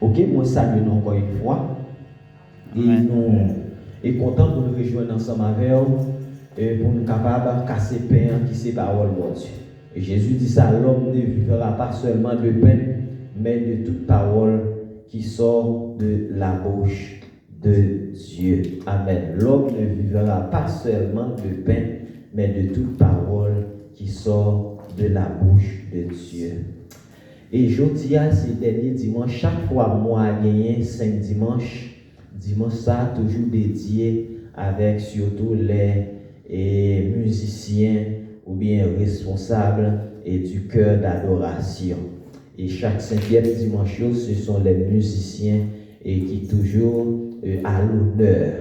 Ok, moi salue nous encore une fois. Et nous sommes contents pour nous rejoindre ensemble avec vous et pour nous capables de casser le pain qui c'est parole de Dieu. Et Jésus dit ça, l'homme ne vivra pas seulement de pain, mais de toute parole qui sort de la bouche de Dieu. Amen. L'homme ne vivra pas seulement de pain, mais de toute parole qui sort de la bouche de Dieu. Et jeudi, c'est dernier dimanche, chaque fois moi a gagné 5 dimanches. Dimanche ça toujours dédié avec surtout les musiciens ou bien responsables et du cœur d'adoration. Et chaque 5e dimanche, ce sont les musiciens et qui toujours à l'honneur.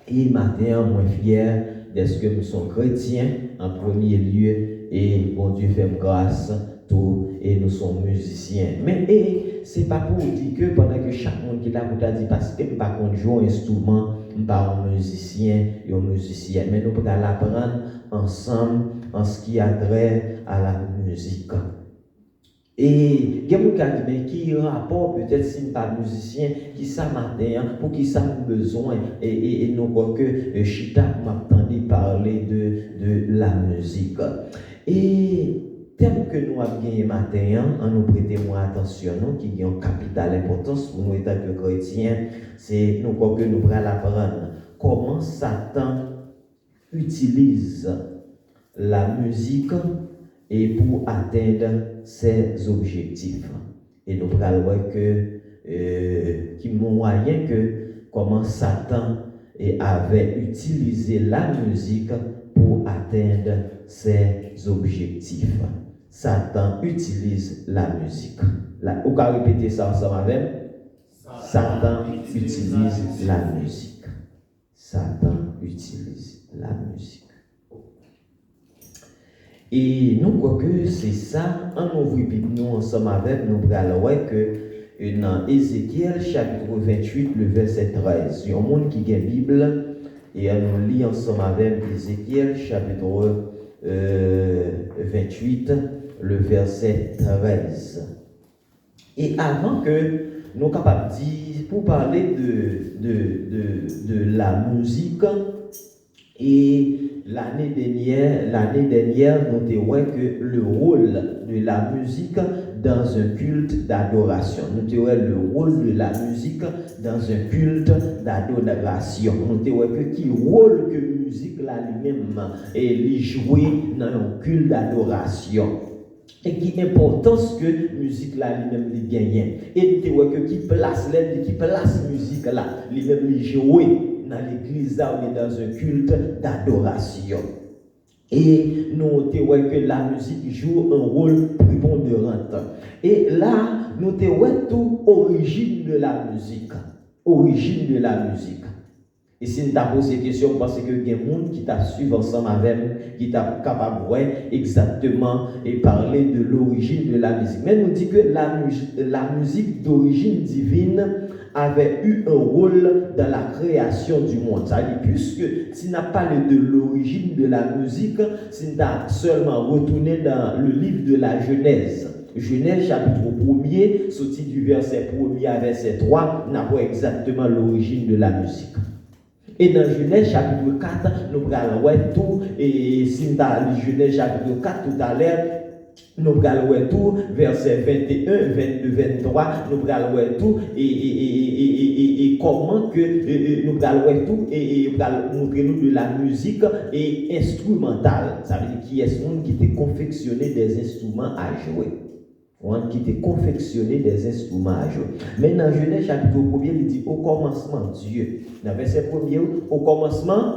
Et matin, moi fier d'être que nous sommes chrétiens en premier lieu et bon Dieu fait grâce tout et nous sommes musiciens. Mais c'est pas pour dire que pendant que chaque monde qui l'a pour dire parce que pas qu'on joue un instrument, pas un musicien et un musicienne, mais nous pouvons l'apprendre ensemble en ce qui a trait à la musique. Et il y a quelqu'un qui a un rapport, peut-être si n'est pas musicien, qui ça matin, pour qui ça a besoin, et nous voyons que Chita m'attendait parler de la musique. Et thème que nous avons gagné matin, en nous prêter moins attention, nous, qui a une capitale importance pour nous, étant que chrétiens, c'est nous voyons que nous allons apprendre comment Satan utilise la musique et pour atteindre ses objectifs. Et nous allons voir que qui moyen que comment Satan avait utilisé la musique pour atteindre ses objectifs. Satan utilise la musique. Vous pouvez répéter ça ensemble avec? Satan utilise la musique. Satan utilise la musique. Et nous croyons que c'est ça, en ouvrant nous ensemble avec nous, allons voir que dans Ézéchiel chapitre 28, le verset 13, il y a un monde qui a la Bible, et on lit ensemble avec Ézéchiel chapitre 28, le verset 13. Et avant que nous soyons capables de dire, pour parler de la musique, et l'année dernière, nous avons vu que le rôle de la musique dans un culte d'adoration. Nous avons vu le rôle de la musique dans un culte d'adoration. Nous avons vu que quel rôle que la musique là lui-même est jouée dans un culte d'adoration. Et qui importance que la musique là lui-même lui gagne. Et nous avons vu que qui place la musique là lui-même lui jouer dans l'église là ou dans un culte d'adoration. Et nous avons que la musique joue un rôle prépondérant. Et là, nous avons tout origine de la musique. Origine de la musique. Et si nous avons posé ces questions, parce que il y a des gens qui t'a suivi ensemble avec, qui t'a capable de exactement et parler de l'origine de la musique. Mais nous dit que la musique d'origine divine avait eu un rôle dans la création du monde. Ça dit, puisque si n'a pas parlé de l'origine de la musique, si n'a seulement retourné dans le livre de la Genèse. Genèse chapitre 1er, sorti du verset 1er à verset 3, n'a pas exactement l'origine de la musique. Et dans Genèse chapitre 4, nous allons voir tout, et si nous avons Genèse chapitre 4 tout à l'heure, nous allons voir tout, verset 21, 22, 23, nous allons voir tout, et comment que nous allons voir tout, et nous allons montrer nous de la musique et instrumentale. Ça veut dire qui est ce monde qui était confectionné des instruments à jouer. Qui était confectionné des instruments à jouer. Mais dans Genèse chapitre 1er, il dit au commencement Dieu. Dans verset 1er, au commencement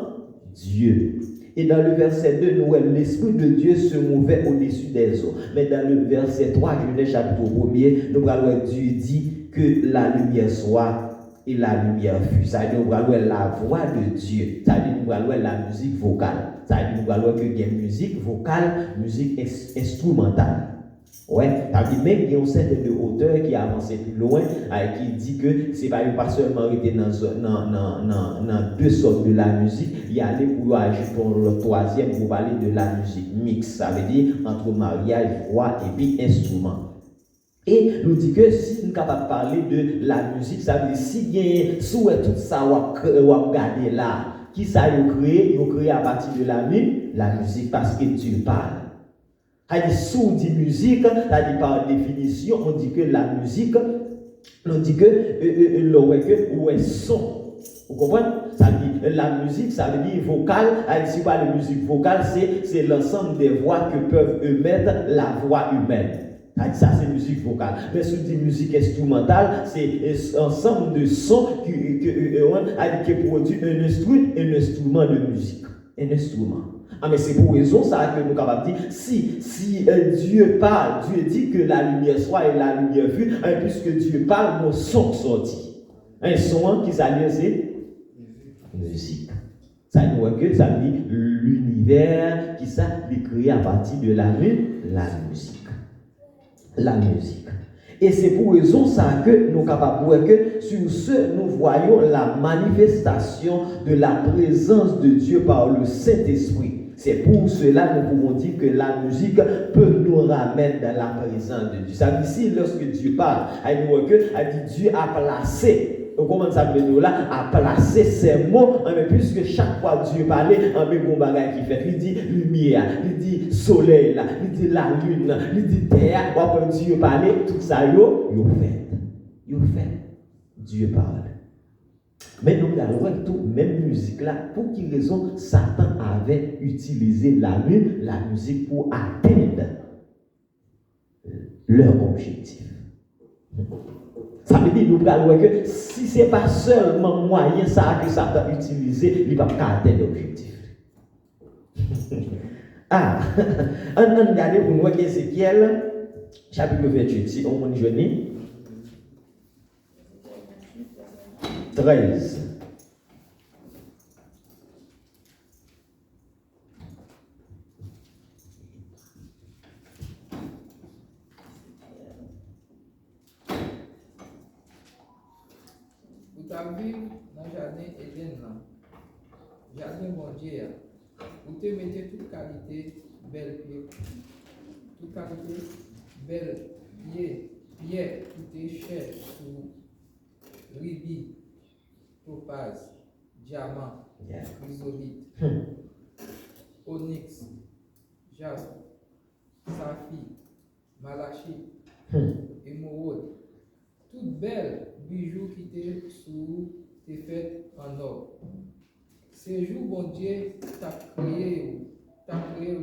Dieu. Et dans le verset 2, nous voyons l'Esprit de Dieu se mouvait au-dessus des eaux. Mais dans le verset 3, Genèse chapitre 1er, nous voyons Dieu dit que la lumière soit et la lumière fut. Ça veut dire nous voyons la voix de Dieu. Ça veut dire nous voyons la musique vocale. Ça veut dire nous voyons qu'il y a musique vocale, musique instrumentale. Ouais, ça dit même qu'il y a un certain de hauteur qui a avancé plus loin, qui dit que c'est pas seulement arrêté dans deux sortes de la musique, il y a les pour ajouter le troisième pour parler de la musique mixte, ça veut dire entre mariage, voix et puis instrument. Et nous dit que si nous sommes capables de parler de la musique, ça veut dire si il y a tout ça, on regarder là, qui ça a créé à partir de la musique, parce que Dieu parle. C'est-à-dire, si on dit musique, c'est-à-dire par définition, on dit que la musique, on dit que le son. Vous comprenez? Ça veut dire la musique, ça veut dire vocale. Si on parle de musique vocale, c'est l'ensemble des voix que peuvent émettre la voix humaine. Ça, c'est musique vocale. Mais si on dit musique instrumentale, c'est un ensemble de sons qui produit un instrument de musique. Un instrument. Ah, mais c'est pour raison ça que nous sommes capables de dire, si Dieu parle, Dieu dit que la lumière soit et la lumière fut, puisque Dieu parle, nos sons sortis. Un son qui s'allie, c'est musique. Ça nous voit que ça veut dire l'univers qui s'est créé à partir de la musique. La musique. Et c'est pour raison ça que nous sommes capables de voir que sur ce, nous voyons la manifestation de la présence de Dieu par le Saint-Esprit. C'est pour cela que nous pouvons dire que la musique peut nous ramener dans la présence de Dieu. Ça veut dire ici, lorsque Dieu parle, Dieu a placé. Comment ça veut dire là? A placé ces mots, mais puisque chaque fois Dieu parlait, un peu bon bagage qui fait. Il dit lumière, il dit soleil, il dit la lune, il dit terre. Quand Dieu parlait, tout ça, il fait. Dieu parle. Mais nous avons tout, même musique là, pour quelle raison Satan avait utilisé la musique pour atteindre leur objectif. Ça veut dire que si ce n'est pas seulement moyen ça que Satan a utilisé, il ne va pas atteindre l'objectif. On regarde pour nous Ézéchiel, chapitre 28, si on est jeune. 13. Vous avez vu dans le jardin Éden, jardin bon Dieu, vous te mettez toute qualité, belle pied, toute qualité, belle pierre, tout est cher sous rubis, topaz, diamant, chrysolite, onyx, jaspe, saphir, malachite, émeraude, toute belle bijoux qui t'est sous tes fêtes en or. Ces jours, bon Dieu, t'a créé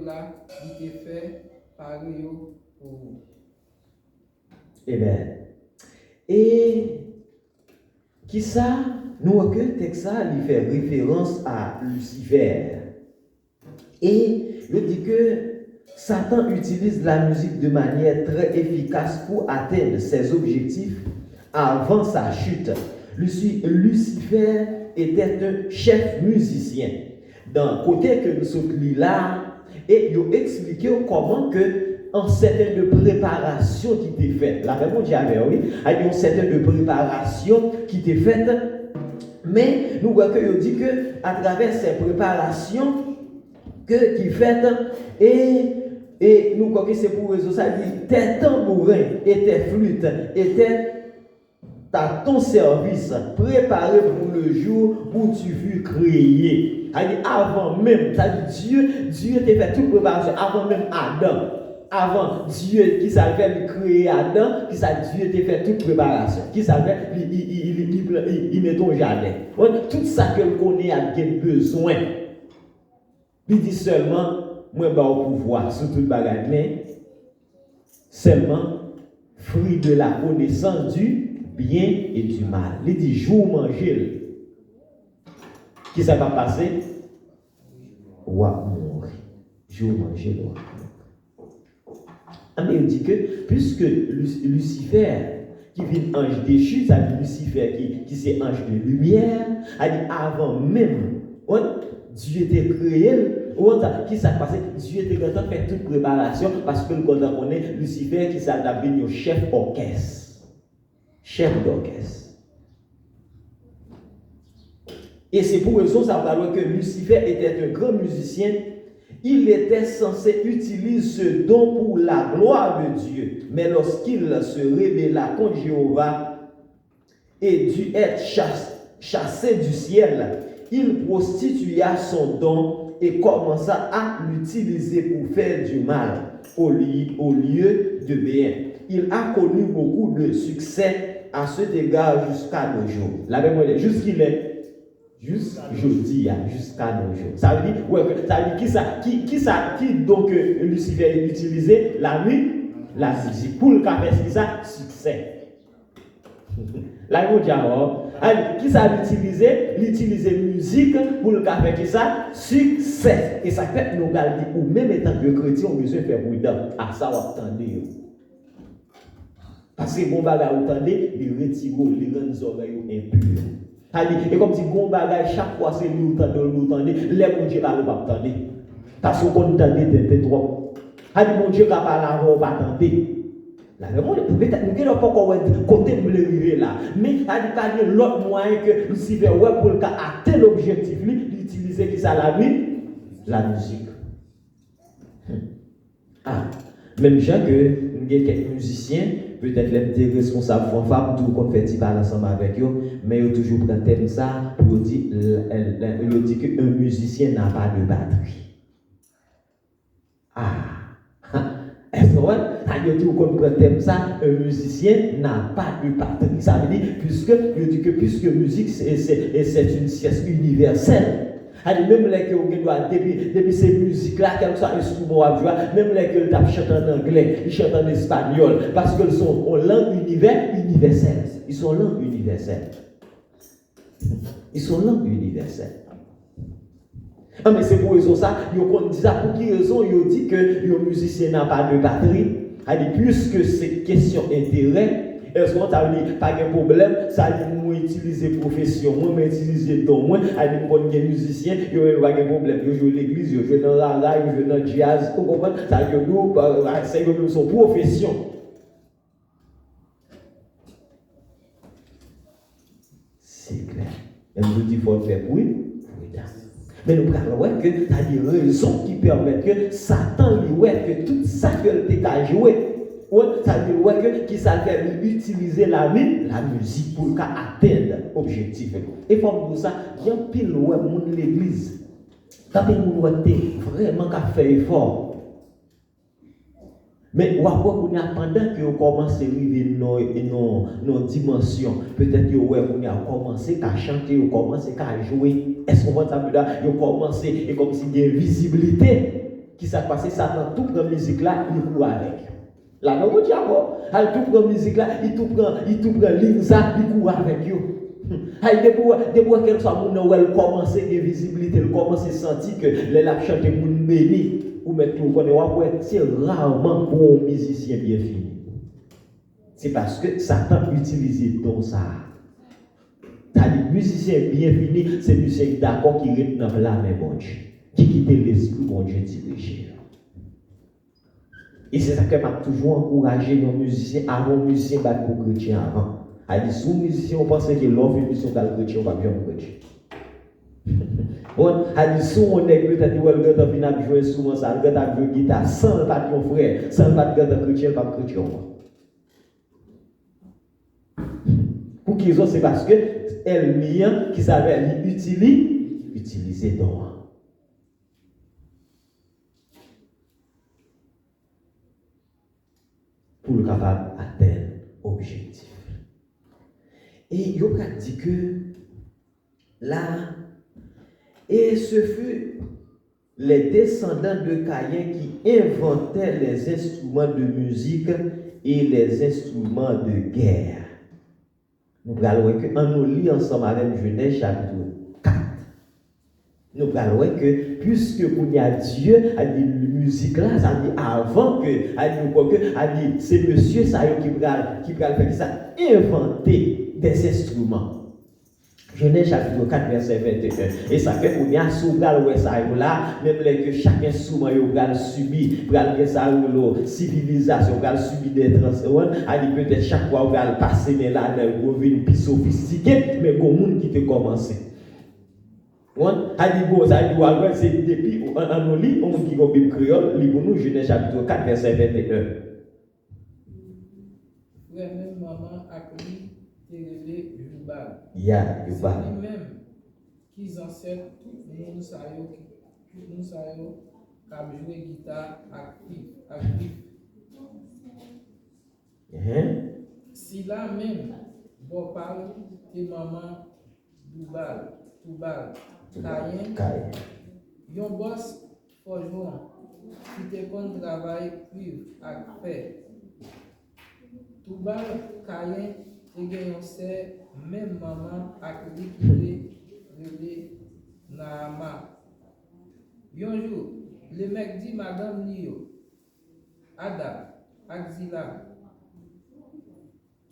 là, il t'a fait pareil pour vous. Amen. Et qui ça, nous recueillons texte ça, il fait référence à Lucifer. Et il dit que Satan utilise la musique de manière très efficace pour atteindre ses objectifs avant sa chute. Lucifer était un chef musicien. Dans le côté que nous sommes là, et il a expliqué comment que en certaine de préparation qui était faite. La réponse j'avais, oui. Il y a une certaine de préparation qui était faite. Mais nous voyons qu'il dit que à travers ces préparations qui fait et nous voyons que c'est pour raison ça dit tes tambourins et tes flûtes étaient à ton service préparé pour le jour où tu fus créé. Avant même, Dieu t'a fait toute préparation avant même Adam. Avant Dieu qui savait créer Adam, qui savait Dieu t'a fait toute préparation, qui savait il met ton jardin. Tout ça que le connaît a besoin. Il dit seulement moi ba au pouvoir sur toute bagage mais seulement fruit de la connaissance du bien et du mal. Il dit jour manger. Qui ça va passer? Ou à mourir. Jour manger ou mais il dit que puisque Lucifer qui vient ange déchu, ça dit Lucifer qui c'est ange de lumière, a dit avant même Dieu était créé, qui s'est passé? Dieu était content de faire toute préparation parce que le connaît Lucifer qui s'est devenu chef orchestre. Chef d'orchestre. Et c'est pour raison ça que Lucifer était un grand musicien Il était censé utiliser ce don pour la gloire de Dieu. Mais lorsqu'il se révéla contre Jéhovah et dut être chassé du ciel, il prostitua son don et commença à l'utiliser pour faire du mal au lieu de bien. Il a connu beaucoup de succès à cet égard jusqu'à nos jours. La même chose, jusqu'il est. Jusqu'aujourd'hui, jusqu'à nos jours. Ça veut dire, qui donc Lucifer utilisait la musique pour le faire ça, succès. Là, il dit, qui ça l'utiliser musique pour le faire ça, succès. Et ça fait nous garder, ou même étant que chrétien, on besoin de faire prudent. À ça, on attendait. Parce que bon bagage, vous entendez, les retire, les rend les oreilles impures. Et comme si bon bagage, chaque fois c'est nous entendez, les bon Dieu va nous pas entendre. Parce qu'on entendait des trop. Mon Dieu va pas là, on va attendre. Là, peut-être nous n'avons pas encore côté de l'arriver là. Mais il y a l'autre moyen que Lucifer pour atteindre l'objectif, d'utiliser qui ça la musique. Même gens que nous avons quelques musiciens, peut-être les responsables fanfares pour tout qu'on fait parler ensemble avec eux, mais ils ont toujours pris thème ça pour dire qu'un musicien n'a pas de batterie. Est-ce que ils ont toujours pris thème ça, un musicien n'a pas de batterie. Ça veut dire puisque musique c'est une science universelle. Même les que depuis ces musiques-là, quel que soit instrument à jouer, même les que chantent en anglais, ils chantent en espagnol, parce qu'ils sont en langue universelle. Ils sont en langue universelle. Ils sont en langue universelle. Mais c'est pour raison ça, ils ont dit ça pour quelle raison ils ont dit que le musicien n'a pas de batterie. Puisque c'est question d'intérêt, est-ce qu'on t'a dit pas de problème, ça dit moi utiliser profession, moi utiliser don, moi aller bon musicien, il y a pas de problème, je joue l'église, je joue dans la live, je joue dans le jazz, vous comprenez, ça dit nous c'est comme son profession. C'est clair. Et nous dit faut faire oui. Mais nous parlons que tu as des raisons qui permettent que Satan lui que tout ça que tu as joué. Ça veut dire que qui ça fait utiliser la musique pour atteindre l'objectif. Et pour ça, il y a un pile de l'église. Quand on vraiment fait effort. Mais pendant que vous commencez à arriver dans nos dimensions, peut-être que vous avez commencé à chanter, vous commencez à jouer. Est-ce qu'on va dire vous commencez et comme si il y a une visibilité qui s'est passée, ça dans toute la musique là, il court avec. Là, non, vous dites, toute la musique là, il tout prend ligne ça, il court avec vous. Depuis qu'elle soit mon elle commence à visibilité, elle commence à sentir que les la chanter moun béni ou mettre tout connaît c'est rarement pour un musicien bien fini. C'est parce que Satan utilise dans ça. Les musiciens bien finis, c'est musiciens d'accord qui restent dans la main bon Dieu, qui quittent l'esprit bon Dieu dirigé. Et c'est ça que m'a toujours encouragé nos musiciens avant musiciens battre pour chrétien avant. A dit sous musicien on pense que l'offre une mission dans le chrétien on va bien chrétien. Bon, a dit sous on est peut-être ouais le gars vient jouer souvent ça, le gars jouer guitare sans pas ton frère, sans pas de gars chrétien pas chrétien. Pour qu'ils ont c'est parce que elle mien qui savait utiliser donc. Pour le capable d'atteindre l'objectif. Et il a dit que là, et ce fut les descendants de Caïn qui inventaient les instruments de musique et les instruments de guerre. Nous allons que en nous lit ensemble avec Genèse chapitre 4. Nous allons que puisque il y a Dieu a dit musique là, ça dit avant que a dit c'est monsieur ça qui va faire ça inventer des instruments. Genèse chapitre 4 verset 21. Et ça fait qu'on y a sous ouais ça là même que chaque instrument il va subir pour ça ou civilisation va subir des transformations a dit peut-être chaque fois on va passer là dans une plus sophistiqué mais bon monde qui te commencer. A dit bon, ça dit ouais, c'est depuis on lit on dit qu'on Bible créole, lit pour nous Genèse chapitre 4 verset 21. Frère même maman a connu Télé Jubal. Yeah, C'est Jubal. lui-même qui enseigne tout le monde ça yo qui a joué guitare actif. Si là même bon parle de maman Toubal, Cayen, yon boss forgeron qui te kon travail cuivre ak fer. Toubal, Cayen, te gen yon se même maman ak li ki te Naama. Yon jour, le mec dit madame Nio, Ada, Axila,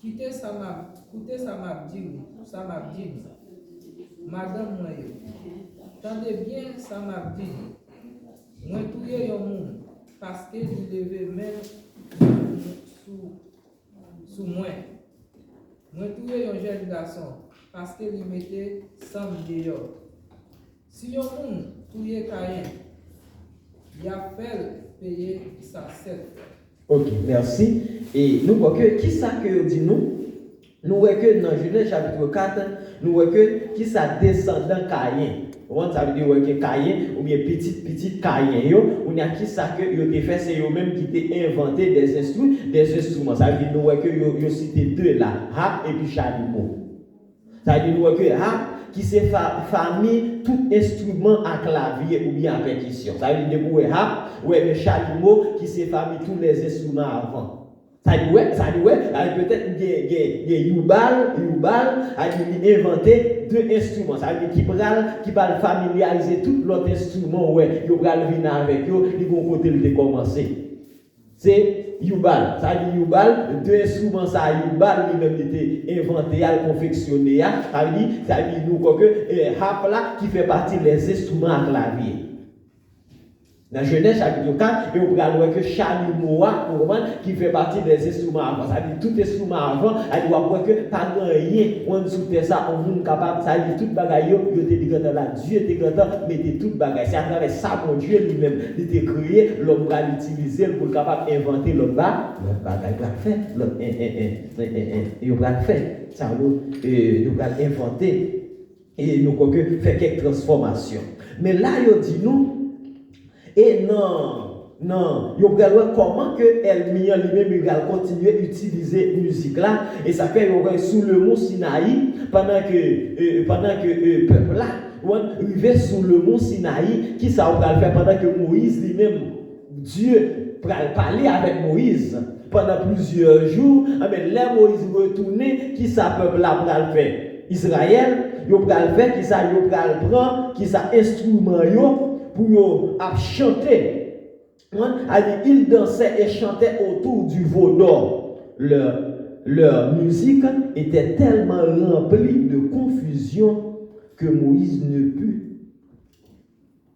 quittez ça m'a dit, madame moi yo. Tendez bien ça m'a dit. Moi touye yon moun parce que il levait même sous moi. Moi touye yon jeune garçon parce que il mettait 100 dehors. Si yon moun touye Cayen, il a fait payer sa cette. Ok, merci. Et nous voyons que qui ça que dit nous? Nous voyons que dans Genèse chapitre 4, nous voyons que qui ça descendant Cayen. Ça veut dire que Cayen, ou bien petit Cayen, ou bien qui ça que yo te fait, c'est eux même qui t'ont inventé des instruments. Ça veut dire nous voyons que yo cité deux là, harpe et puis chalumeau. Ça veut dire nous voyons que harpe qui c'est famille tout instrument à clavier ou bien à percussion. Ça veut dire que harpe, le chalumeau qui c'est famille tous les instruments avant. Ça dit peut-être il y a Yubal, il a inventé deux instruments. Ça veut dire qui va familiariser tout l'autre instrument, il va venir avec eux, ils vont côté le commencer. C'est Yubal. Ça dit Yubal, deux instruments, ça Yubal lui-même était inventé, à confectionné. Ça veut dire nous que harpe là qui fait partie des instruments à clavier. Dans Genèse chapitre 4, et on va voir que chalumeau qui fait partie des instruments avant. Ça veut dire tout instrument avant, il doit voir que pas rien, on sous ça, on est capable, ça veut dire toute bagaille, il était dit là, Dieu était content, mettez toute bagaille. C'est à travers ça mon Dieu lui-même, il était créé, l'homme va l'utiliser pour capable inventer l'autre bagaille, il va faire, il va faire. Ça nous va inventer et nous faire quelques transformations. Mais là, il dit nous. Et non, il va voir comment que Elmia lui-même va continuer à utiliser la musique là. Et ça fait qu'il sous le mont Sinaï, pendant que peuple là, arrivé sous le mont Sinaï, qui ça va faire pendant que Moïse lui-même, Dieu va parler avec Moïse pendant plusieurs jours. Mais là, Moïse retourné, qui ça peuple là va faire? Israël, il va faire, qui ça il va prendre, qui ça instrument yo. Pour chanter. Ils dansaient et chantaient autour du veau d'or. Leur musique était tellement remplie de confusion que Moïse ne put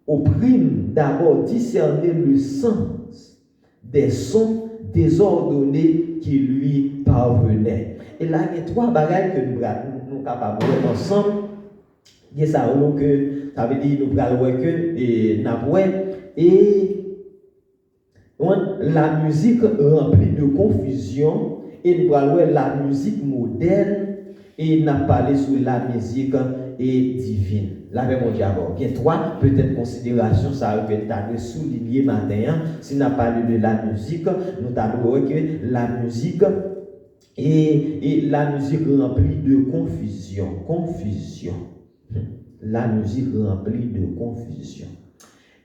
au prime d'abord discerner le sens des sons désordonnés qui lui parvenaient. Et là, il y a trois bagages que nous sommes capables de voir ensemble. Il y a ça veut dire nous allons la musique remplie de confusion et nous allons la musique moderne et n'a parlé sur la musique et divine. Là, mon diable, il y a trois peut-être considérations, ça peut être souligné matin. Si nous parlé de la musique, nous avons que la musique et la musique remplie de confusion. La musique remplie de confusion.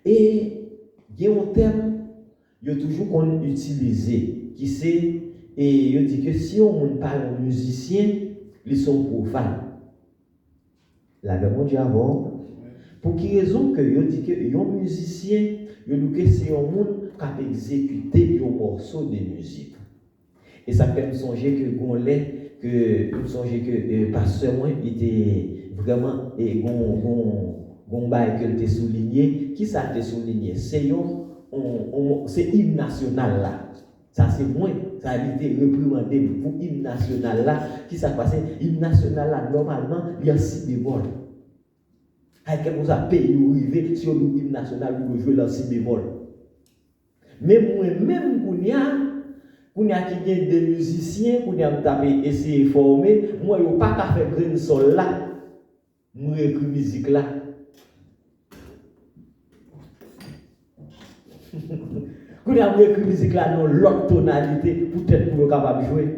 Et il y a un terme il y a toujours qu'on utilise qui c'est et il dit que si on parle de musiciens, ils sont profanes. La même dit avant pour quelle raison que il dit que un musicien il dit que c'est un monde qui a exécuté un morceau de musique. Et ça fait me songer que pasteur moi était vraiment et bail que tu souligné qui ça te souligné c'est hymne national là ça c'est moins ça a été reprimandé pour hymne national là qui ça passé hymne national là normalement il y a 6 bémols Avec comme ça, pays ou rivé, si on a l'hymne national, vous jouer dans si bémol. Mais moi-même, qu'on y a qui gagne des musiciens, qu'on y a tapé, essayer de former, moi, je n'ai pas qu'à faire green sol là, moi, écrit musique là. Qu'on y a écrit musique là dans l'autre tonalité, peut-être pour être capable de jouer.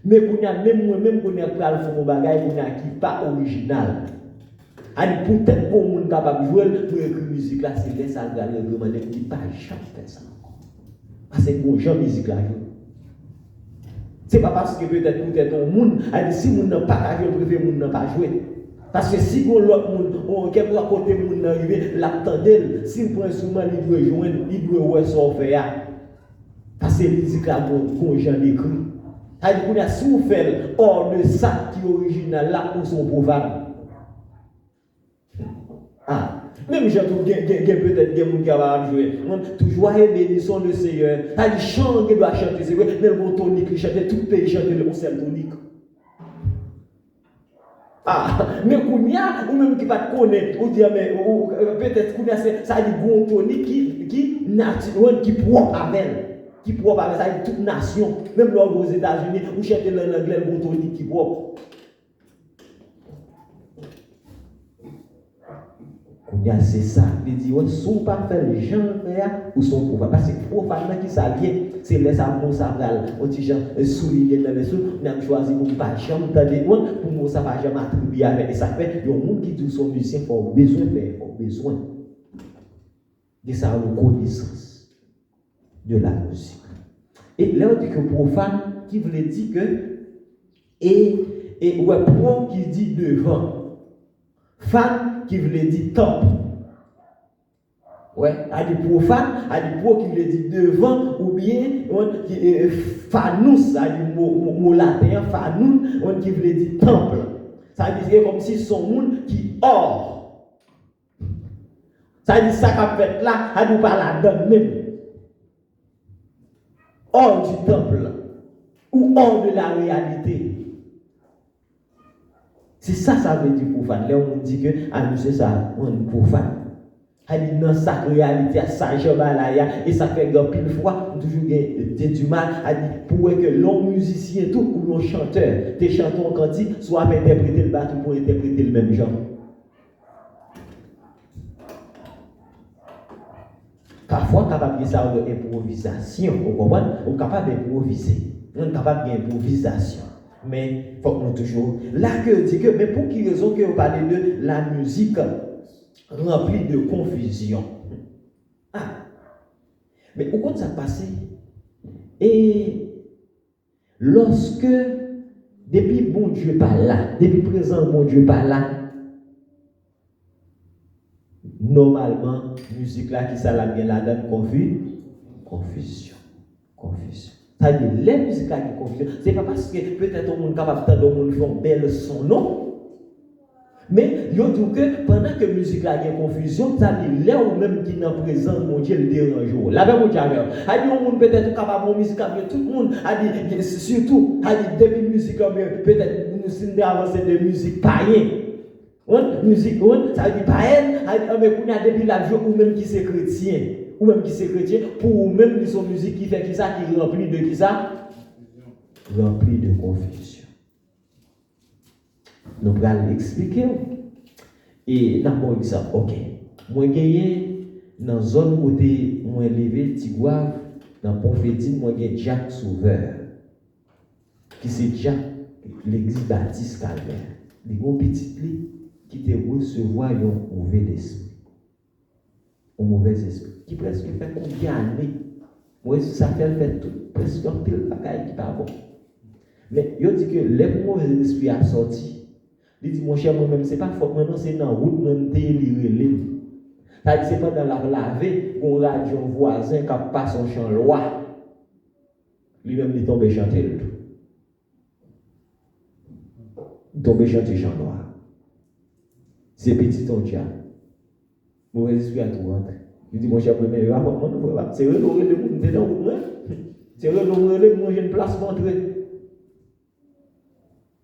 Mais qu'on y a même moi-même, qu'on y a faire le bagage, qu'on y a qui pas original. Et peut-être pour monde capable de jouer, pour écrire musique là, c'est laisser à regarder le moment, il pas jamais faire ça. Parce que bon, genre musique là. C'est pas parce que peut-être un monde, si monde n'a pas qu'à jouer, préfère monde n'a pas jouer. Parce que si l'autre monde, on quelque côté monde arrivé, l'attendait, s'il prend un instrument, il doit joindre, il doit ouais ça faire. Parce que musique là, bon, genre écrit. C'est-à-dire si vous faites hors de ça qui est original là, pour son profane. Ah, même j'ai peut-être des gens qui vont jouer. Toujours bénissons le Seigneur. Il chante, il doit chanter, c'est vrai, mais le bon tonique, il chante, tout le pays chante le concert tonique. Ah, mais Kounia, ou même qui va te connaître, ou dire, mais peut-être Kounia, ça dit bon tonique qui propre avec elle. Qui propre avec ça, toute nation, même là aux États-Unis, vous chantez l'anglais, le bon tonique qui propre. C'est ça, il dit, ouais, si on ne pas faire le genre ou son pouvoir, parce que profane qui s'allie, c'est les amours savales, on dit, souligner dans les sous, on a choisi pour ne pas jamais dans les mondes, pour ne pas jamais attribuer avec, et ça fait, il y a un monde qui dit son musicien, il faut besoin de faire, il faut besoin de ça, une connaissance de la musique. Et là, on dit que profane, qui voulait dire que, et ouais, pro qui dit devant, fan qui voulait dire temple. Ouais, à des profanes, à des pro qui voulait dire devant, ou bien fanous, à des mots latins, fanoun, qui voulait dire temple. Ça veut dire comme si son monde qui hors. Ça veut dire ça qu'a fait là, à nous pas la donne même. Hors du temple, ou hors de la réalité. C'est ça, ça veut dire profane. Là, on dit que, ah, nous, c'est ça, on est profane. Elle dit, dans sa réalité, ça, je et ça fait grand pile fois, on toujours du mal, elle dit, pour que l'homme musicien, tout, ou l'homme chanteur, tes chanteurs cantiques, soit interpréter le bateau pour interpréter le même genre. Parfois, capable de ça, de improvisation, vous comprenez? On est capable d'improviser. On est capable d'improvisation. Mais il faut qu'on toujours. Là que dit que, mais pour quelle raison que vous parlez de la musique remplie de confusion? Ah, mais au compte ça passé. Et lorsque, depuis bon Dieu pas là, depuis présent bon Dieu pas là, normalement, musique là qui ça la bien la donne confusion. C'est-à-dire, les musiques qui sont confusion, ce n'est pas parce que peut-être on est capable de monde font belle son, non. Mais il y a tout que pendant que la musique là est confusion, ça dit là où même qui est présent, mon Dieu, le dérange. Là, même mon Dieu, a dit on peut-être capable de musique, tout le monde a dit surtout, a dit depuis musique, peut-être nous sommes avancés de musique païenne. Musique, ça veut dire païenne, mais qu'on a depuis la joie ou même qui c'est chrétien. Ou même qui c'est chrétien, pour même son musique qui fait qui ça, qui remplit de qui ça? Rempli de confusion. Nous allons l'expliquer. Et d'abord, exemple, ok. Moi, gagné dans la zone côté, moi, élevé, Tigouave, dans la prophétie, moi, gagné Jacques Sauveur. Qui c'est Jacques, l'église baptiste Calvaire. Les gros petits plis qui te recevoir un mauvais esprit. Un mauvais esprit. Qui presque fait combien d'années? Moi, ça fait tout, presque un pile bagaille qui pas bon. Mais il dit que les mauvais esprits a sorti. Il dit, mon cher, moi-même, c'est pas fort, maintenant c'est dans la route, même déliré. C'est pas dans la laver, on radio voisin qui passe son champ loi. Lui-même, il tombe chanter le tout. Il tombe chanter champ noir. C'est petit ton diable. Mauvais esprit à tout rentrer. Il dit, mon cher, c'est reloré le monde dedans, c'est reloré le monde, j'ai une place pour entrer.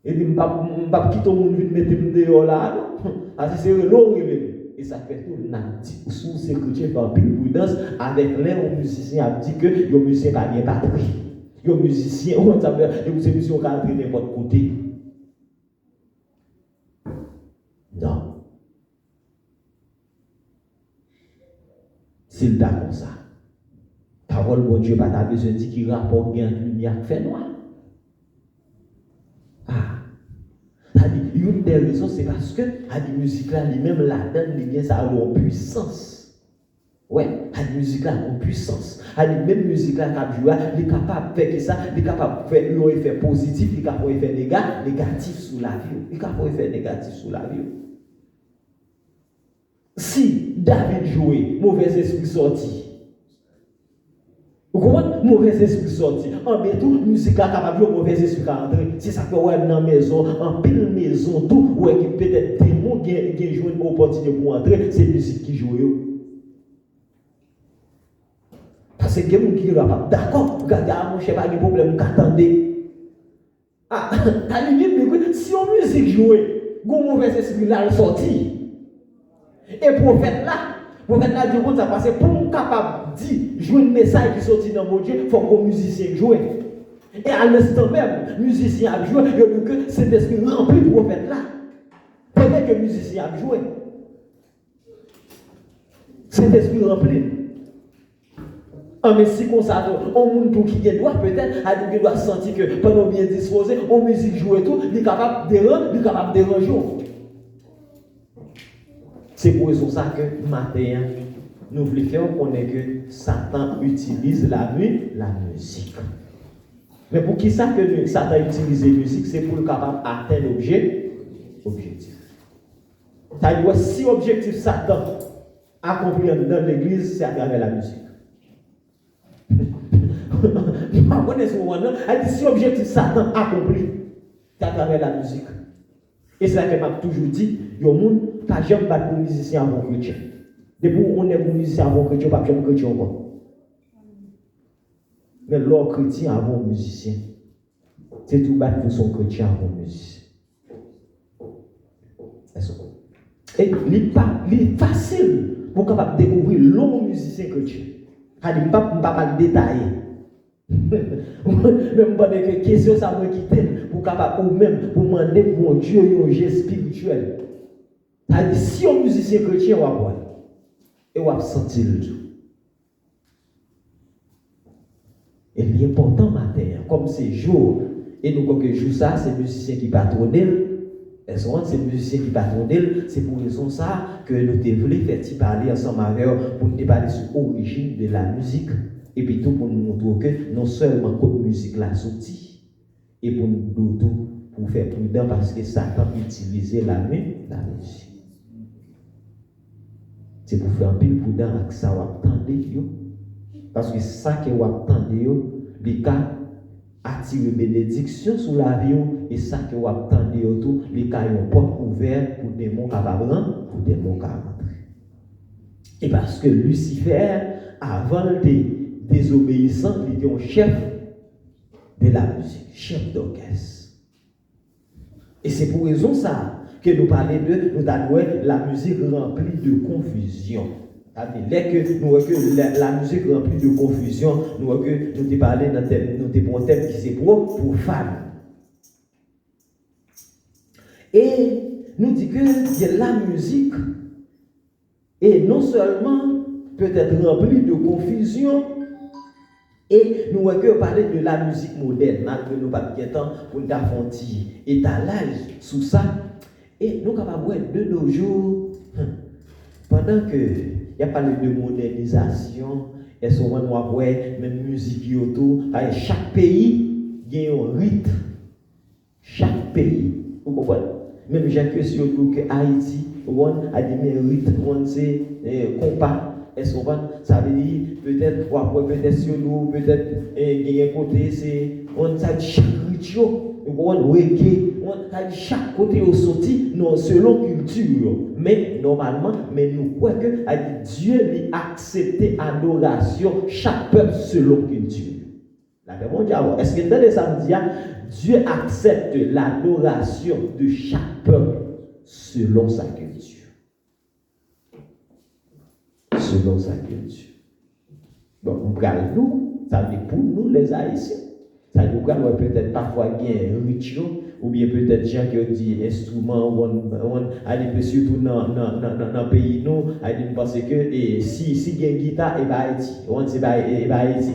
Il dit, je ne vais pas quitter le monde, je vais mettre dehors là. Parce que c'est long, et ça fait tout. Sous ces chrétiens, par pile prudence, avec les musiciens, a dit que les musiciens pas bien patrie. Les musiciens, on s'appelle, les musiciens qui ont de n'importe côté. Non. C'est le cas comme ça. Parole bon Dieu, pas ta besoin de dire qu'il rapporte bien lumière fait noir. Ah. Une des raisons, c'est parce que la musique là, lui-même, la donne, ça a une puissance. Ouais, la musique là a une puissance. La même musique là, il est capable de faire ça, il est capable de faire un effet positif, il est capable de faire négatif sur la vie. Il est capable de faire négatif sur la vie. Si David jouait, mauvais esprit sorti. Vous comprenez? Mauvais esprit sorti. En tout, musique est capable de mauvais esprit entrer. C'est ça que vous avez dans la maison, en pile maison, tout, où est-ce que peut-être des gens qui jouent une opportunité pour entrer, c'est la musique qui joue. Parce que les gens qui ne sont pas d'accord, regardez, mon chef a des problèmes, qu'attendez. Ah, à la limite, si on musique joue, un mauvais esprit là, il sorti. Et prophète là dit ça parce que pour nous capable de dire jouer un message qui sortit dans mon Dieu, il faut que musicien joue. Et à l'instant même, musicien a joué, il y a que cet esprit rempli de prophète là. Pendant que musicien a joué. Cet esprit rempli. Ah, mais si comme ça, on monde qui doit peut-être, il doit sentir que pendant bien disposé, on musique joue et tout, il est capable de déranger. C'est pour ça que matin, nous voulons faire connaître que Satan utilise la musique. Mais pour qui ça que Satan utilise la musique, c'est pour le capable d'atteindre l'objectif. C'est-à-dire, si l'objectif Satan accompli dans l'église, c'est à travers la musique. Je ne connais pas ce moment-là. Elle dit si l'objectif Satan accompli, c'est à travers la musique. Et c'est ça que m'a toujours dit, il y a des gens qui pas jamais battre pour musicien avant chrétien. Depuis on est pour musicien avant chrétien, pas jamais chrétien encore. Mais l'or chrétien avant musicien, c'est tout battre pour son chrétien avant musicien. Et il est facile pour capable découvrir l'homme musicien chrétien. Il ne pas pas le détailler. Même pas de question ça me quitter pour capable ou même pour demander pour Dieu un geste spirituel. C'est-à-dire si un musicien chrétien va voir et va sentir le tout. Et l'important matin, comme c'est jour et nous quelques jours ça, c'est musicien qui patronnent. Et souvent c'est musicien qui patronnent. C'est pour raison ça que nous devons faire parler ensemble avec eux pour nous parler sur l'origine de la musique. Et puis tout pour nous montrer que non seulement cette musique là sortie, et pour nous tout pour faire prudent parce que Satan utilisait la musique. C'est pour faire un pile prudent avec ça, vous attendez. Parce que ça que vous attendez, les cas attirent bénédiction sur la vie, et ça que vous attendez, les cas ont porte ouverte pour des démons capables pour des démons capables. Et parce que Lucifer, avant de désobéissant, il était un chef de la musique, chef d'orchestre. Et c'est pour raison ça que nous parlons de la musique remplie de confusion. Dès que nous que la musique remplie de confusion, nous que nous parlons dans un thème qui c'est pour femmes. Et nous dit que la musique est non seulement peut-être remplie de confusion. Et nous avons parlé de la musique moderne, malgré nous pas de temps pour nous faire un étalage sur ça. Et nous sommes capables de nos jours, pendant qu'il y a parlé de modernisation, et souvent nous avons même musique autour, chaque pays a un rythme. Chaque pays, vous comprenez? Même j'ai que surtout que Haïti, a des rythmes, c'est compas. Est-ce qu'on va, ça veut dire peut-être, ou après peut-être sur nous, peut-être, il un côté, c'est, on ça dit chaque rituel, on reggae, on ça dit chaque côté au sorti, non, selon culture. Mais normalement, mais nous croyons que Dieu lui accepté adoration, chaque peuple selon culture. La demande, est-ce que dans les samedis, Dieu accepte l'adoration de chaque peuple selon sa culture. Selon sa culture. Donc, nous, ça veut dire pour nous les Haïtiens. Ça veut dire peut-être parfois il y a un rituel, ou bien peut-être gens qui ont dit instrument, surtout dans le pays, nous, parce que si il y a une guitare, et bien Haïti.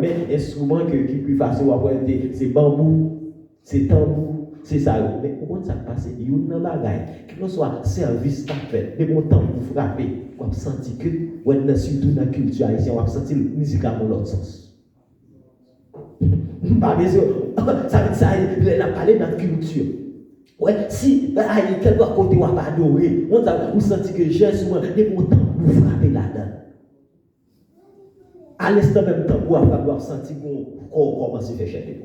Mais instrument qui est plus facile, c'est bambou, c'est tambour, c'est ça. Mais comment ça passe? Il y a une bagaille, que ce soit service qu'a fait, des bons temps pour frapper, on a senti que, surtout dans la culture haïtienne, on a senti la musique dans l'autre sens. Pas besoin, ça, il a parlé de notre culture. Ouais, si quelqu'un à côté, on va adorer, on a senti que j'ai souvent des bons temps pour frapper là-dedans. À l'instant même temps, on va sentir qu'on commence à faire chercher.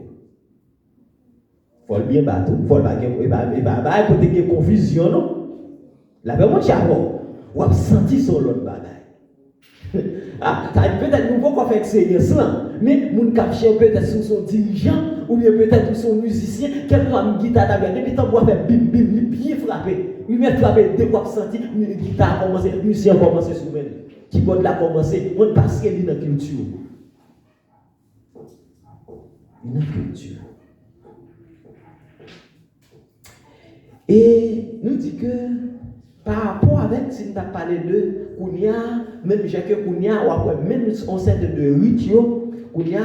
Il faut bien battre, il faut pas côté de confusion, non? La vraiment chavo, on va sentir sur l'autre bagaille. Ah, ça peut-être nous pouvons faire expérience là, mais mon capture peut-être sur son dirigeant ou bien peut-être sur son musicien, quelqu'un a une guitare depuis temps pour faire bim bim bien frapper. Il met frapper dès qu'on sentir une guitare commencer, musicien commencer sur même. Qui peut la commencer, on passe qu'il dans culture. Une culture. Et nous dit que par rapport avec si nous avons parlé de Kounia, même Jacques Kounia, ou après même on sait de rituel, Kounia,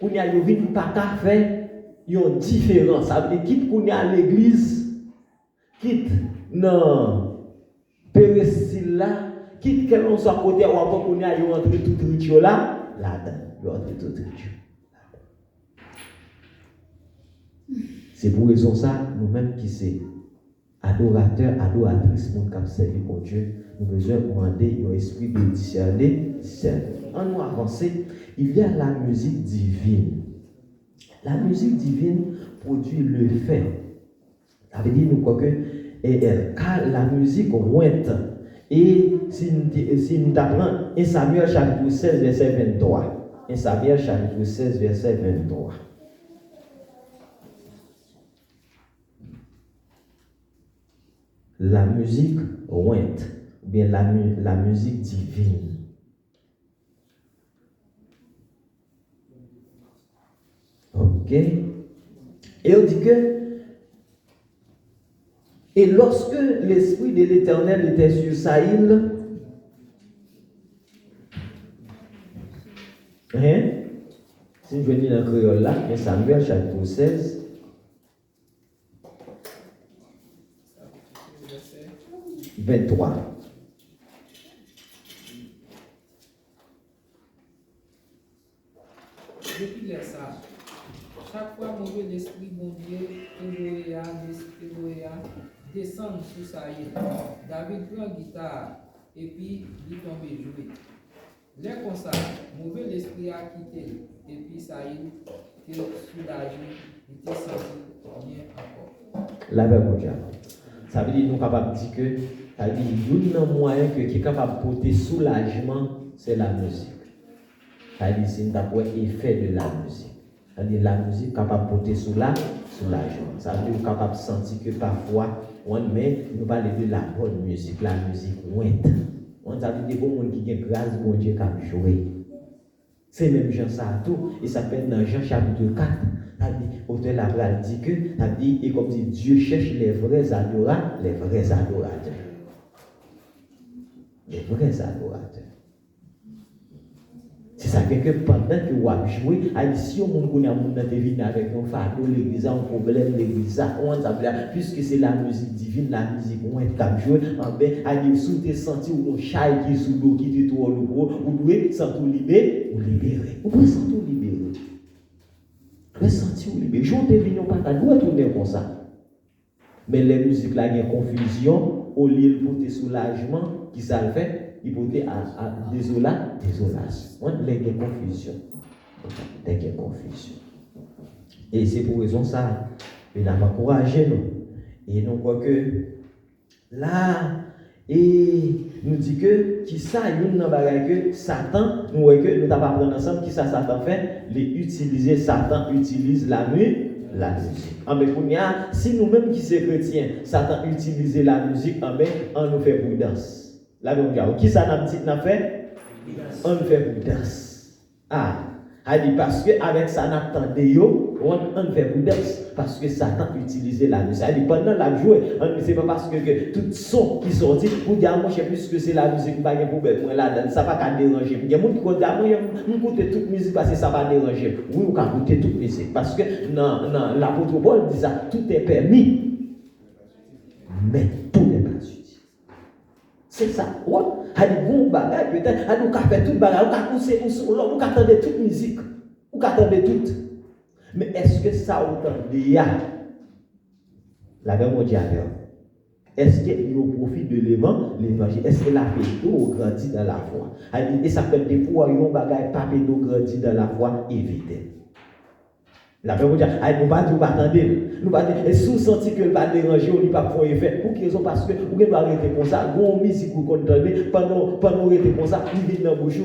il vient pas qu'à faire une différence. Ça veut dire quitte Kounia à l'église, quitte dans Pérestil là, quitte quelqu'un soit côté ou après Kounia, il entre tout rituel là-dedans, il entre tout rituel. C'est pour raison ça, nous-mêmes qui sommes adorateurs, adoratrices, nous qui servi pour Dieu, nous avons besoin de demander un esprit de discerner. En nous avancer, il y a la musique divine. La musique divine produit le fait. Ça veut dire nous quoi que car la musique ointe. Et si nous apprenons 1 Samuel chapitre 16 verset 23. 1 Samuel chapitre 16 verset 23. La musique ointe, ou bien la musique divine. Ok? Et on dit que, et lorsque l'Esprit de l'Éternel était sur Saïl, si je lis dans le créole là, 1 Samuel chapitre 16, « 23. Depuis ça, chaque fois mauvais l'esprit bon Dieu, descend sous Saïl. David prend guitare et puis il tombe jouer. Là comme ça, mauvais l'esprit a quitté et puis Saïl était soulagé, il était senti bien encore. La même chose. Ça veut dire nous capables de dire que ça veut dire un moyen qui est capable de porter soulagement, c'est la musique. Ça veut dire c'est d'abord effet de la musique. Ça veut dire la musique capable de porter soulagement. Ça veut dire capable de sentir que parfois mais nous parlons de la bonne musique, la musique ouinte. On a dit des gens qui ont grâce bon Dieu qui a joué. C'est même Jean ça tout et ça s'appelle dans Jean chapitre 4. L'auteur Labrale dit que, et comme dit, Dieu cherche les vrais adorateurs. Les vrais adorateurs. C'est ça que pendant que vous avez joué, si on connaît un monde devine avec un fardeau, l'église a un problème, l'église puisque c'est la musique divine, la musique où on est joué, allez sous tes senti ou un chat qui est sous l'eau, qui est tout au lourd, vous devez sentir libérer, vous pouvez sentir libérer. Vous sentir libérer. Je ne devine pas, nous tourner comme ça. Mais les musiques là, il y a confusion, au lieu de porter soulagement, qui ça le fait? Il portait à désolation. On a des confusions. Des confusions. Et c'est pour raison ça, il a encouragé nous. Et nous croyons que là, et nous dit que qui ça, il y a que Satan, nous voyons que nous avons appris ensemble qui ça Satan fait, Satan utilise la la musique. Si nous-mêmes qui sommes chrétiens, Satan utilise la musique, on nous fait prudence. Là, qui ça n'a fait? On nous fait prudence. Parce que avec ça, on fait prudence. Parce que Satan utilise la musique. Pendant la jouer, c'est pas parce que tout son qui sortit, pour dire, moi, je sais plus que c'est la musique, pas de problème. Ça va pas déranger. Il y a des gens qui disent, moi, écouter toute musique parce que ça va déranger. Oui, on peut écouter toute musique. Parce que l'apôtre Paul dit ça, tout est permis. Mais tout n'est pas utile. C'est ça. Bon bagage, peut-être, on peut faire tout bagage, on peut pousser, on peut attendre toute musique, on peut attendre tout. Mais est-ce que ça entendait la même mot est-ce qu'il au profit de l'évangile? Est-ce que la pédo grandit dans la foi? Et ça fait des fois, un bagage pas pédo grandit dans la foi, évitez. La même mot nous pas dire, nous pas dire, et si vous sentez que le va déranger, on n'y pas pour effet. Pour qu'ils raison? Parce que vous devez arrêter comme ça, bon musique vous entendez, pendant arrêter comme ça, il vient dans le bouche.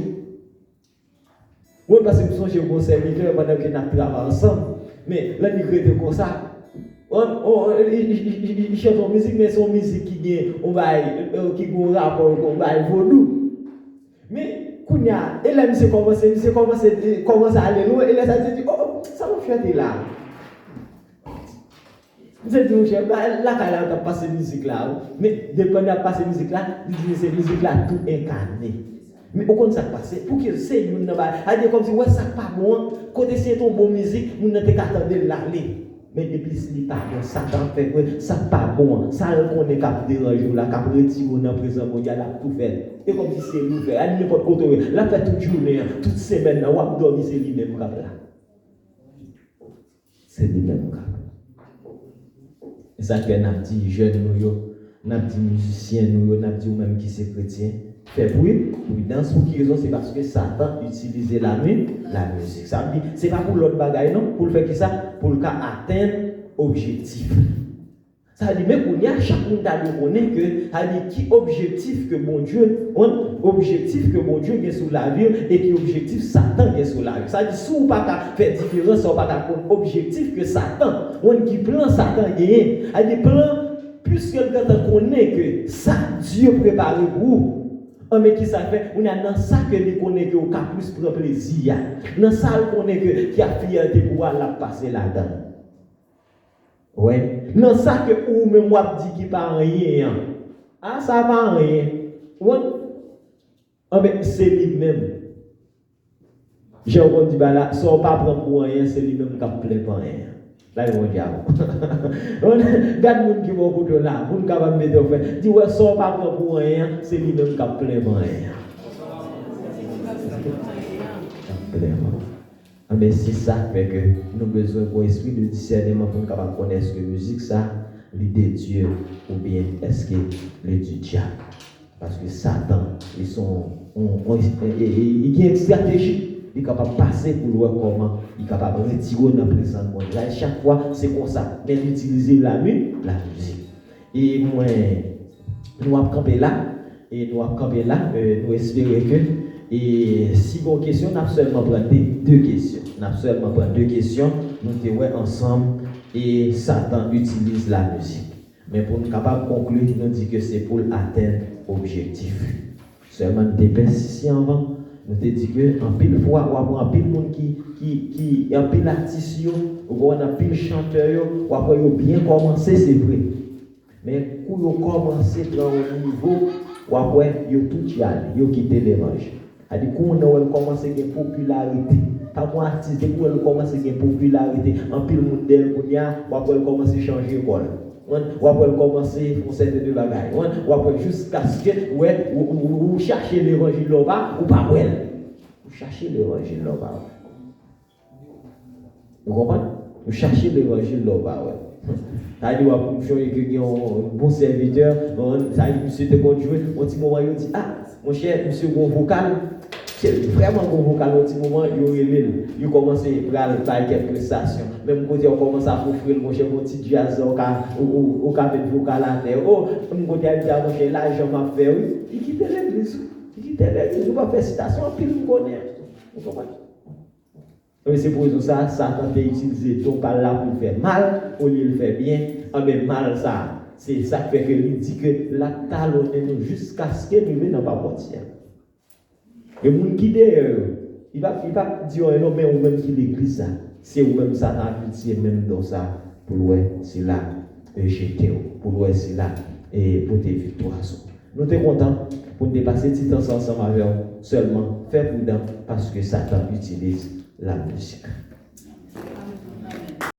Oui, parce que nous sommes chez vos serviteurs pendant que nous travaillons ensemble. Mais là, nous arrêtons comme ça. Il chante en musique, mais son musique qui a un rapport avec vaudou. Mais, et la musique commence à aller loin, et là, ça dit, oh, ça va faire des larmes. Vous êtes dit, là, quand elle a passé musique là, mais depuis qu'elle a passé musique là, il dit, c'est musique là tout incarné. Mais au contraire, ça passe. Pour que c'est une elle comme si, ouais, ça pas bon, côté c'est ton bon musique, nous n'avons pas attendu l'aller. Mais depuis ce n'est pas bon, ça fait que ça pas bon, ça on est capable de déranger, là, capable de retirer dans le présent mondial, là, tout fait. Et comme si c'est nous fait, à n'importe quoi, là, fait toute journée, toute semaine, on va dormir, c'est lui-même cap là. C'est lui-même cap. Et ça fait un petit jeune, un petit musicien, un petit ou même qui c'est chrétien. Fait bruit, prudence, pour qui raison? C'est parce que Satan utilise la musique. Ça veut dire, c'est pas pour l'autre bagaille, non? Pour le faire qui ça? Pour le cas atteindre objectif. Ça veut dire, mais pour y a chaque monde à connaître que, ça veut dire, qui objectif que mon Dieu, objectif que mon Dieu est sous la vie, et qui objectif Satan est sous la vie. Ça veut dire, si vous pas faire différence, on pas faire objectif que Satan, qui plan Satan gagne, ça veut dire, plan, puisque quand on connaît que ça, Dieu prépare pour vous. Mais qui ça fait? On a dans ça que nous connaissons que on a plus prendre plaisir. Dans ça qu'on connaît que qui a fierté pour la passer là-dedans. Ouais. Dans ça que ou même moi dit qui pas rien. Ah ça pas rien. Ouais. Mais c'est lui-même. J'ai dit bah là, ça pas prendre pour rien, c'est lui-même qui a plein pour rien. Là, ils vont dire. Regarde les gens qui vont écouter là, vous ne pouvez pas mettre au fait. Dis, ouais, ça pas pour rien, c'est lui-même qui a plein pour rien. Mais si ça fait que nous avons besoin d'un esprit de discernement pour nous connaître que la musique, ça, l'idée de Dieu, ou bien est-ce que le diable? Parce que Satan, il y a une stratégie. Il est capable de passer pour voir comment il est capable de retirer dans le présent monde. Là, chaque fois, c'est comme ça. Mais utiliser la musique. Et moi, nous avons campé là. Nous espérons que. Et si vous avez une question, nous avons seulement pris deux questions. Nous devons ensemble. Et Satan utilise la musique. Mais pour nous capables de conclure, nous dit que c'est pour atteindre l'objectif. Seulement nous dépêchons ici avant. Nous te dit que en pile fois, ou après en pile monde qui en pile artiste, ou en pile chanteur, ou après yo bien commencé, c'est vrai. Mais quand yo commencé dans un niveau, ou après yo tout y aller, yo quitter l'évangile. C'est-à-dire quand on commence à gagner popularité, pas moi artiste, quand on commence à gagner popularité, en pile monde d'elle ou après commence à changer école. Ou après commencer à faire de bagailles. Ou après jusqu'à ce que vous cherchez l'évangile là-bas ou pas. Vous cherchez l'évangile là-bas. Vous comprenez? Vous cherchez l'évangile là-bas. Ça dit, vous avez un bon serviteur, ça dit, monsieur te conduit, au petit moment, il dit, ah, mon cher, monsieur, bon vocal. C'est vraiment un bon vocal au petit moment, il commence à faire quelques prestations. Même quand on commence à offrir mon cher, mon petit jazz au café de vocal à terre. Oh, mon côté à dire, mon cher, là, je m'en fais, oui. Il quitte l'église. Il va faire citation, puis il me connaît. Vous comprenez? Mais c'est pour ça, Satan t'a utilisé ton par là pour faire mal, au lieu de le faire bien. Ah mais mal ça, c'est ça qui fait que lui dit que la talonne nous jusqu'à ce que nous venons pas portière. Le monde qui d'ailleurs, il va dire non mais ou même qui l'église ça, c'est ou même ça n'a pitié même dans ça pour ouais c'est là jeter pour ouais c'est là et pour tes victoires. Nous sommes contents pour dépasser ce temps ensemble avec seulement faire prudent parce que Satan utilise la musique.